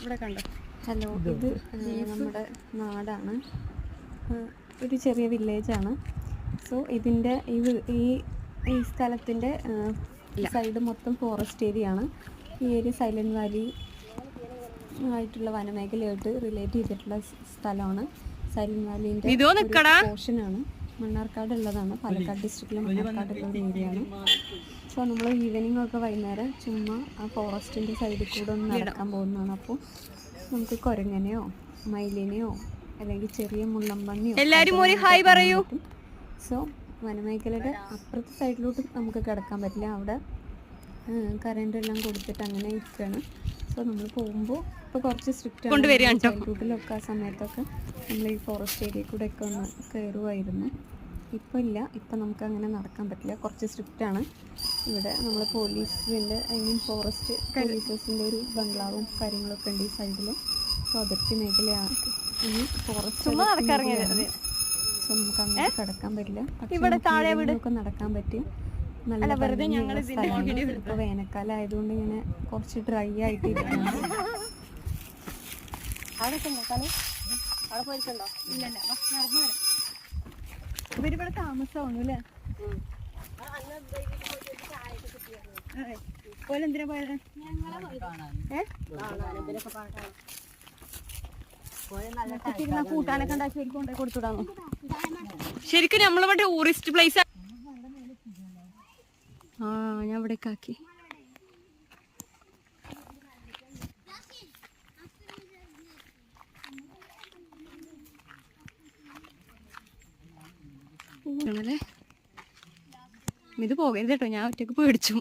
ഇവിടെ കണ്ടോ? ഹലോ, ഇത് നമ്മുടെ നാടാണ്, ഒരു ചെറിയ വില്ലേജാണ്. സോ ഇതിൻ്റെ ഈ സ്ഥലത്തിൻ്റെ സൈഡ് മൊത്തം ഫോറസ്റ്റ് ഏരിയ ആണ്. ഈ ഏരിയ സൈലൻറ്റ് വാലി ആയിട്ടുള്ള വനമേഖലയായിട്ട് റിലേറ്റ് ചെയ്തിട്ടുള്ള സ്ഥലമാണ്. സൈലൻറ്റ് വാലിൻ്റെ പോർഷനാണ്. മണ്ണാർക്കാട് ഉള്ളതാണ്, പാലക്കാട് ഡിസ്ട്രിക്റ്റിലെ മണ്ണാർക്കാടുള്ള ഒരു ഏരിയ ആണ്. സോ നമ്മൾ ഈവനിങ് ഒക്കെ വൈകുന്നേരം ചുമ്മാ ആ ഫോറസ്റ്റിൻ്റെ സൈഡിൽ കൂടെ ഒന്ന് നടക്കാൻ പോകുന്നതാണ്. അപ്പോൾ നമുക്ക് കുരങ്ങനെയോ മയിലിനെയോ അല്ലെങ്കിൽ ചെറിയ മുള്ളമ്പന്നിയോ എല്ലാവരും ഒരു ഹായ് പറയൂ. സോ വനമേഖലയുടെ അപ്പുറത്തെ സൈഡിലോട്ട് നമുക്ക് കിടക്കാൻ പറ്റില്ല, അവിടെ കറണ്ട് എല്ലാം കൊടുത്തിട്ട് അങ്ങനെ ഇരിക്കുകയാണ്. സോ നമ്മൾ പോകുമ്പോൾ ഇപ്പോൾ കുറച്ച് സ്ട്രിക്റ്റ് ആണ്. ചൈൽഡ്ഹുഡിലൊക്കെ ആ സമയത്തൊക്കെ നമ്മൾ ഈ ഫോറസ്റ്റ് ഏരിയ കൂടെ ഒക്കെ ഒന്ന് കയറുമായിരുന്നു. ഇപ്പോൾ ഇല്ല, ഇപ്പം നമുക്ക് അങ്ങനെ നടക്കാൻ പറ്റില്ല, കുറച്ച് സ്ട്രിക്റ്റ് ആണ്. ഇവിടെ നമ്മൾ പോലീസിൻ്റെ ഫോറസ്റ്റ് പോലീസേഴ്സിൻ്റെ ഒരു ബംഗ്ലാവും കാര്യങ്ങളൊക്കെ ഉണ്ട് ഈ സൈഡിൽ. സോ അതിർത്തി മേഖലയാണ് ഈ ഫോറസ്റ്റ്. സോ നമുക്ക് അങ്ങനെ കിടക്കാൻ പറ്റില്ല, പക്ഷേ നടക്കാൻ പറ്റും. നല്ല സ്ഥലമാണ്. ഇപ്പോൾ വേനൽക്കാലം ആയതുകൊണ്ട് ഇങ്ങനെ കുറച്ച് ഡ്രൈ ആയിട്ട് ഇരിക്കുന്നു. ഇവരിവിടെ താമസമാണു അല്ലേ? ഓലെന്തിനാ പോയത്? കൂട്ടാനൊക്കെ ഉണ്ടാക്കി കൊണ്ടേ കൊടുത്തുവിടാന്നോ? ശരിക്കും നമ്മളിവിടെ ടൂറിസ്റ്റ് പ്ലേസ്. ആ, ഞാൻ ഇവിടേക്ക് ആക്കി. ഇത് പോകരുത് കേട്ടോ, ഞാൻ ഒറ്റക്ക് പേടിച്ചു.